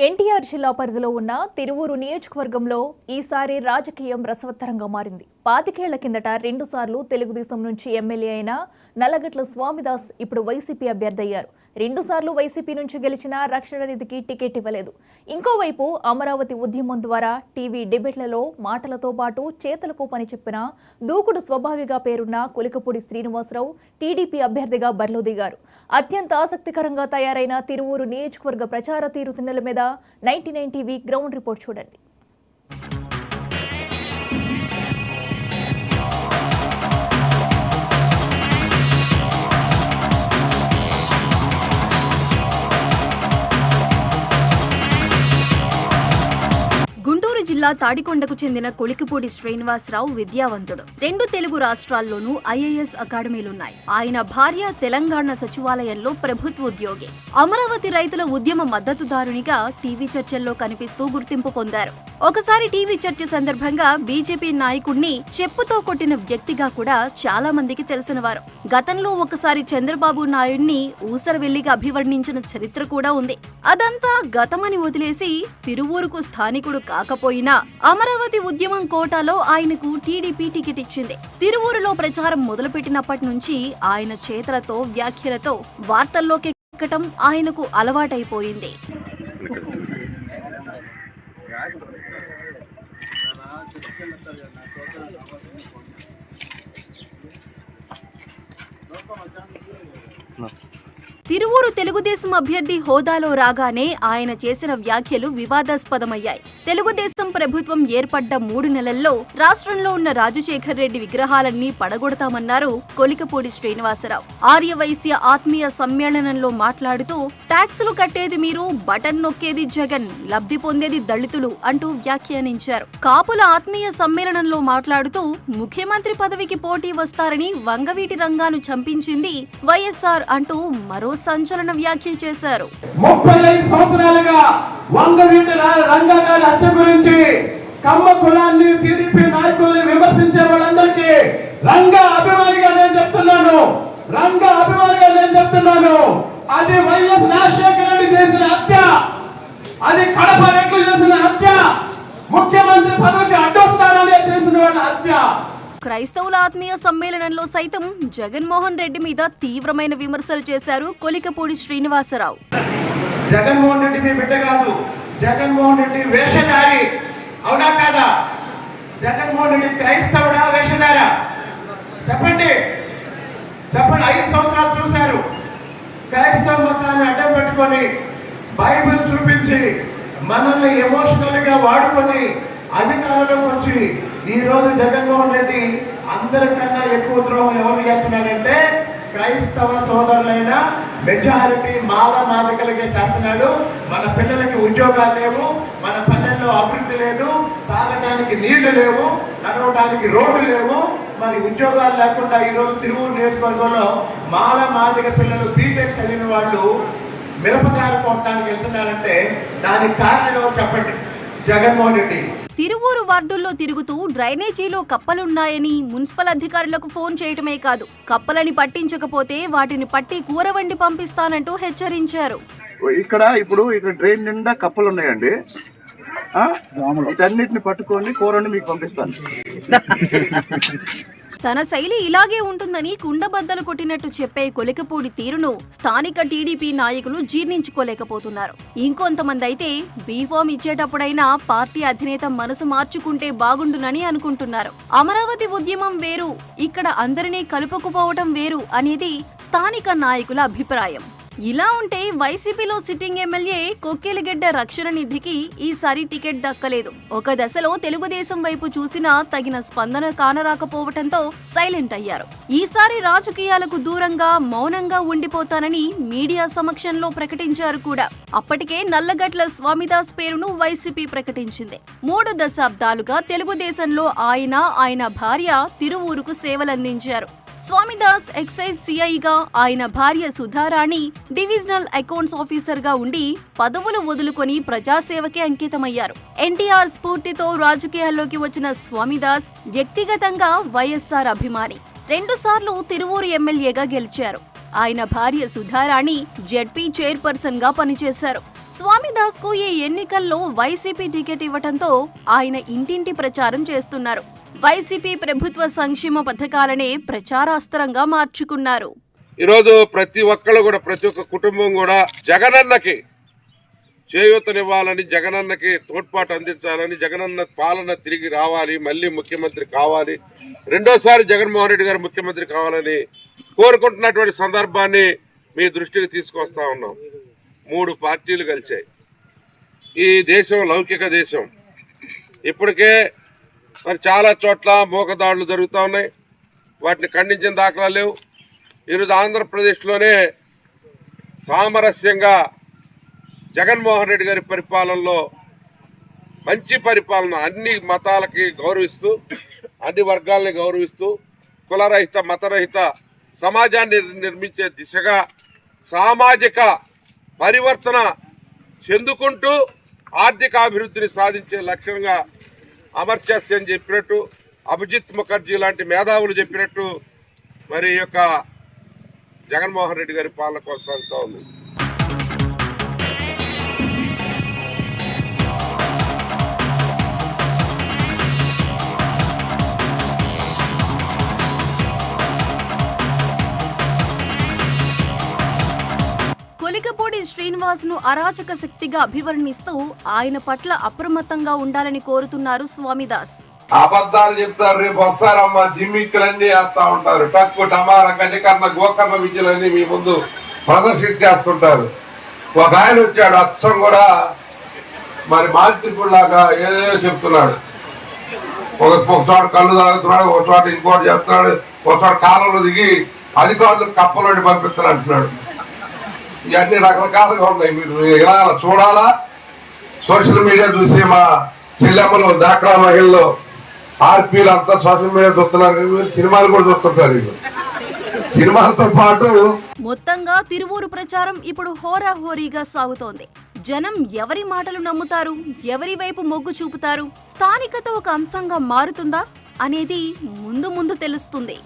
ఎన్టీఆర్ జిల్లా పరిధిలో ఉన్న తిరువూరు నియోజకవర్గంలో ఈసారి రాజకీయం రసవత్తరంగా మారింది. 25 ఏళ్ల కిందట 2 సార్లు తెలుగుదేశం నుంచి ఎమ్మెల్యే అయిన నల్లగట్ల స్వామిదాస్ ఇప్పుడు వైసీపీ అభ్యర్థి అయ్యారు. 2 సార్లు వైసీపీ నుంచి గెలిచిన రక్షణ నిధికి టికెట్ ఇవ్వలేదు. ఇంకోవైపు అమరావతి ఉద్యమం ద్వారా టీవీ డిబేట్లలో మాటలతో పాటు చేతలకు పని చెప్పిన దూకుడు స్వభావిగా పేరున్న కొలికపూడి శ్రీనివాసరావు టీడీపీ అభ్యర్థిగా బరిలో దిగారు. అత్యంత ఆసక్తికరంగా తయారైన తిరువూరు నియోజకవర్గ ప్రచార తీరుతెన్నుల మీద 99 టీవీ గ్రౌండ్ రిపోర్ట్ చూడండి. గుంటూరు జిల్లా తాడికొండకు చెందిన కొలికపూడి శ్రీనివాసరావు విద్యావంతుడు. 2 తెలుగు రాష్ట్రాల్లోనూ ఐఏఎస్ అకాడమీలున్నాయి. ఆయన భార్య తెలంగాణ సచివాలయంలో ప్రభుత్వ ఉద్యోగి. అమరావతి రైతుల ఉద్యమ మద్దతుదారునిగా టీవీ చర్చల్లో కనిపిస్తూ గుర్తింపు పొందారు. ఒకసారి టీవీ చర్చ సందర్భంగా బీజేపీ నాయకుడిని చెప్పుతో కొట్టిన వ్యక్తిగా కూడా చాలా మందికి తెలిసినవారు. గతంలో ఒకసారి చంద్రబాబు నాయుడిని ఊసరవెల్లిగా అభివర్ణించిన చరిత్ర కూడా ఉంది. అదంతా గతమని వదిలేసి తిరువూరుకు స్థానికుడు కాకపోయినా అమరావతి ఉద్యమం కోటాలో ఆయనకు టీడీపీ టికెట్ ఇచ్చింది. తిరువూరులో ప్రచారం మొదలుపెట్టినప్పటి నుంచి ఆయన చేతలతో వ్యాఖ్యలతో వార్తల్లోకి ఎక్కటం ఆయనకు అలవాటైపోయింది. తిరువూరు తెలుగుదేశం అభ్యర్థి హోదాలో రాగానే ఆయన చేసిన వ్యాఖ్యలు వివాదాస్పదమయ్యాయి. తెలుగుదేశం ప్రభుత్వం ఏర్పడ్డ 3 నెలల్లో రాష్ట్రంలో ఉన్న రాజశేఖర్ రెడ్డి విగ్రహాలన్నీ పడగొడతామన్నారు కొలికపూడి శ్రీనివాసరావు. ఆర్యవైశ్య ఆత్మీయ సమ్మేళనంలో మాట్లాడుతూ ట్యాక్సులు కట్టేది మీరు, బటన్ నొక్కేది జగన్, లబ్ధి పొందేది దళితులు అంటూ వ్యాఖ్యానించారు. కాపుల ఆత్మీయ సమ్మేళనంలో మాట్లాడుతూ ముఖ్యమంత్రి పదవికి పోటీ వస్తారని వంగవీటి రంగాను చంపించింది వైఎస్ఆర్ అంటూ మరో సంచలన వ్యాఖ్యలు చేశారు. 35 సంవత్సరాలుగా వంగవీటి రంగా గారి హత్య గురించి కమ్మ కులాన్ని టీడీపీ నాయకుల్ని విమర్శించే వాళ్ళందరికీ రంగా అభిమానిగా నేను చెప్తున్నాను. అది వైఎస్ రాజశేఖర రెడ్డి చేసిన హత్య, అది కడప రెడ్లు చేసిన హత్య, ముఖ్యమంత్రి పదవికి అడ్డొస్తానని చేసిన వాళ్ళ హత్య. క్రైస్తవుల ఆత్మీయ సమ్మేళనంలో సైతం జగన్మోహన్ రెడ్డి మీద తీవ్రమైన విమర్శలు చేశారు కొలికపూడి శ్రీనివాసరావు. జగన్మోహన్ రెడ్డి మీ బిడ్డ కాదు, జగన్మోహన్ రెడ్డి వేషధారి, అవునా కాదా? జగన్మోహన్ రెడ్డి క్రైస్తవుడా వేషధారా? చెప్పండి. 5 సంవత్సరాలు చూశారు. క్రైస్తవ మతాన్ని అడ్డం పెట్టుకొని బైబిల్ చూపించి మనల్ని ఎమోషనల్ గా వాడుకొని అధికారంలోకి వచ్చి ఈ రోజు జగన్మోహన్ రెడ్డి అందరికన్నా ఎక్కువ ద్రోహం ఎవరు చేస్తున్నాడంటే క్రైస్తవ సోదరులైన మెజారిటీ మాల మాదికలకే చేస్తున్నాడు. మన పిల్లలకి ఉద్యోగాలు లేవు, మన పల్లెల్లో అభివృద్ధి లేదు, తాగడానికి నీళ్లు లేవు, నడవడానికి రోడ్లు లేవు. మరి ఉద్యోగాలు లేకుండా ఈరోజు తిరువూరు నియోజకవర్గంలో మాల మాదిక పిల్లలు బీటెక్ చదివిన వాళ్ళు మిరపకాయలు కొట్టడానికి వెళ్తున్నారంటే దానికి కారణం ఎవరు చెప్పండి? జగన్మోహన్ రెడ్డి. తిరువూరు వార్డుల్లో తిరుగుతూ డ్రైనేజీలో కప్పలున్నాయని మున్సిపల్ అధికారులకు ఫోన్ చేయటమే కాదు, కప్పలని పట్టించకపోతే వాటిని పట్టి కూర వండి పంపిస్తానంటూ హెచ్చరించారు. ఇక్కడ డ్రైన్ నిండా కప్పలు ఉన్నాయండి, వీటన్నిటిని పట్టుకొని కూర వండి మీకు పంపిస్తాను. తన శైలి ఇలాగే ఉంటుందని కుండబద్దలు కొట్టినట్టు చెప్పే కొలికపూడి తీరును స్థానిక టీడీపీ నాయకులు జీర్ణించుకోలేకపోతున్నారు. ఇంకొంతమంది అయితే బీఫామ్ ఇచ్చేటప్పుడైనా పార్టీ అధినేత మనసు మార్చుకుంటే బాగుండునని అనుకుంటున్నారు. అమరావతి ఉద్యమం వేరు, ఇక్కడ అందరినీ కలుపుకుపోవటం వేరు అనేది స్థానిక నాయకుల అభిప్రాయం. ఇలా ఉంటే వైసీపీలో సిట్టింగ్ ఎమ్మెల్యే కొక్కెలిగడ్డ రక్షణ నిధికి ఈసారి టికెట్ దక్కలేదు. ఒక దశలో తెలుగుదేశం వైపు చూసినా తగిన స్పందన కానరాకపోవటంతో సైలెంట్ అయ్యారు. ఈసారి రాజకీయాలకు దూరంగా మౌనంగా ఉండిపోతానని మీడియా సమక్షంలో ప్రకటించారు కూడా. అప్పటికే నల్లగట్ల స్వామిదాస్ పేరును వైసీపీ ప్రకటించింది. 3 దశాబ్దాలుగా తెలుగుదేశంలో ఆయన భార్య తిరువూరుకు సేవలందించారు. స్వామిదాస్ ఎక్సైజ్ సిఐగా, ఆయన భార్య సుధారాణి డివిజనల్ అకౌంట్స్ ఆఫీసర్ గా ఉండి పదవులు వదులుకొని ప్రజాసేవకే అంకితమయ్యారు. ఎన్టీఆర్ స్ఫూర్తితో రాజకీయాల్లోకి వచ్చిన స్వామిదాస్ వ్యక్తిగతంగా వైఎస్ఆర్ అభిమాని. 2 సార్లు తిరువూరు ఎమ్మెల్యేగా గెలిచారు. ఆయన భార్య సుధారాణి జెడ్పీ చైర్పర్సన్ గా పనిచేశారు. స్వామిదాస్ కు ఈ ఎన్నికల్లో వైసీపీ టికెట్ ఇవ్వటంతో ఆయన ఇంటింటి ప్రచారం చేస్తున్నారు. వైసీపీ ప్రభుత్వ సంక్షేమ పథకాలనే ప్రచారాస్త్రంగా మార్చుకున్నారు. ఈరోజు ప్రతి ఒక్కళ్ళు కూడా, ప్రతి ఒక్క కుటుంబం కూడా జగనన్నకి చేయూతనివ్వాలని, జగనన్నకి తోడ్పాటు అందించాలని, జగనన్న పాలన తిరిగి రావాలి, మళ్ళీ ముఖ్యమంత్రి కావాలి, రెండోసారి జగన్మోహన్ రెడ్డి గారు ముఖ్యమంత్రి కావాలని కోరుకుంటున్నటువంటి సందర్భాన్ని మీ దృష్టికి తీసుకొస్తా ఉన్నాం. 3 పార్టీలు కలిశాయి. ఈ దేశం లౌకిక దేశం. ఇప్పటికే మరి చాలా చోట్ల మూకదాడులు జరుగుతూ ఉన్నాయి. వాటిని ఖండించిన దాఖలా లేవు. ఈరోజు ఆంధ్రప్రదేశ్లోనే సామరస్యంగా జగన్మోహన్ రెడ్డి గారి పరిపాలనలో మంచి పరిపాలన, అన్ని మతాలకి గౌరవిస్తూ, అన్ని వర్గాలని గౌరవిస్తూ, కులరహిత మతరహిత సమాజాన్ని నిర్మించే దిశగా సామాజిక పరివర్తన చెందుకుంటూ ఆర్థిక అభివృద్ధిని సాధించే లక్ష్యంగా అమర్త్య సేన్ చెప్పినట్టు, అభిజిత్ ముఖర్జీ లాంటి మేధావులు చెప్పినట్టు మరి ఈ యొక్క జగన్మోహన్ రెడ్డి గారి పాలన కొనసాగుతూ ఉంది. కొలికపూడి శ్రీనివాస్ ను అరాచక శక్తిగా అభివర్ణిస్తూ ఆయన పట్ల అప్రమత్తంగా ఉండాలని కోరుతున్నారు స్వామిదాస్. అబద్ధాలు చెప్తారు, రేపు వస్తారమ్మా జిమ్మిక్కులన్నీ వేస్తా ఉంటారు, టక్కు టమారా గజకర్ణ గోకర్ణ విద్యలన్నీ మీ ముందు ప్రదర్శించేస్తుంటారు. ఒక ఆయన వచ్చాడు, అచ్చం కూడా మరి మాల్టిపుల్లాగా ఏదో చెప్తున్నాడు. ఒక చోట కళ్ళు తాగుతున్నాడు, ఒక చోట ఇంకోటి చేస్తున్నాడు, ఒక చోట కాలంలో దిగి అధికారులు కప్పలోని పంపిస్తాను అంటున్నాడు. ఇవన్నీ రకరకాలుగా ఉన్నాయి. మీరు ఎలా చూడాలా? సోషల్ మీడియా చూసి మా చెల్లెమ్మలు దాఖలా మహిళలు ఆర్పీలు అంతా సోషల్ మీడియా చూస్తున్నారు, సినిమాలు కూడా చూస్తుంటారు. సినిమాలతో పాటు మొత్తంగా తిరువూరు ప్రచారం ఇప్పుడు హోరాహోరీగా సాగుతోంది. జనం ఎవరి మాటలు నమ్ముతారు, ఎవరి వైపు మొగ్గు చూపుతారు, స్థానికత ఒక అంశంగా మారుతుందా అనేది ముందు ముందు తెలుస్తుంది.